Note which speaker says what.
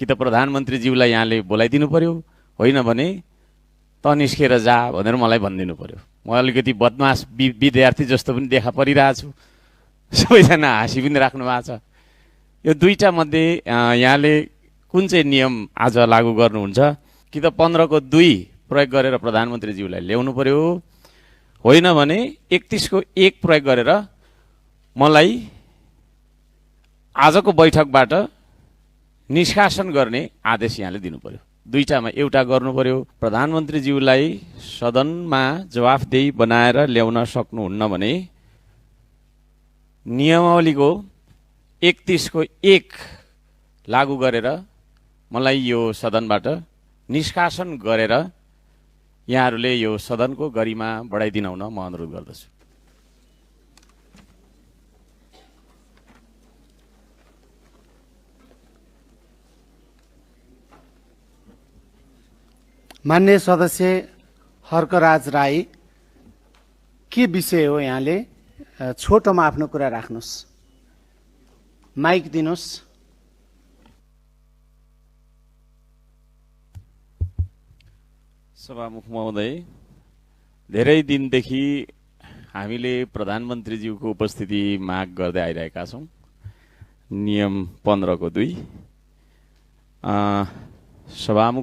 Speaker 1: कि त प्रधानमन्त्रीज्यूलाई यहाँले बोलाइदिनु पर्यो, होइन भने त निस्केर जा भनेर मलाई भनिदिनु पर्यो। म अलिकति बदमास विद्यार्थी जस्तो पनि देखा परिरहेछु, सबैजना हाँसी पनि राख्नु भएको छ। यो दुईटा मध्ये यहाँले कुन चाहिँ नियम आज लागू गर्नुहुन्छ? कि त 15 को 2 प्रयोग गरेर प्रधानमन्त्रीज्यूलाई ल्याउनु पर्यो, होइन भने 31 को 1 प्रयोग गरेर मलाई आजको बैठकबाट निष्कासन गर्ने आदेश यहाँले दिनु पर्यो। दुईटामा एउटा गर्नु पर्यो। प्रधानमन्त्रीज्यूलाई सदनमा जवाफदेही बनाएर ल्याउन सक्नुहुन्न भने नियमावलीको 31 को 1 लागू गरेर मलाई यो सदनबाट निष्कासन गरेर यहाँहरूले यो सदनको गरिमा बढाइदिन हुन म अनुरोध गर्दछु।
Speaker 2: मान्य सदस्य हर्कराज राई, के विषय हो? यहाँले छोटोमा आफ्नो कुरा राख्नुहोस्, माइक दिनुहोस्।
Speaker 1: सभामुख महोदय, धेरै दिनदेखि हामीले प्रधानमन्त्रीज्यूको उपस्थिति माग गर्दै आइरहेका छौँ। नियम 15 को 2 सभामुख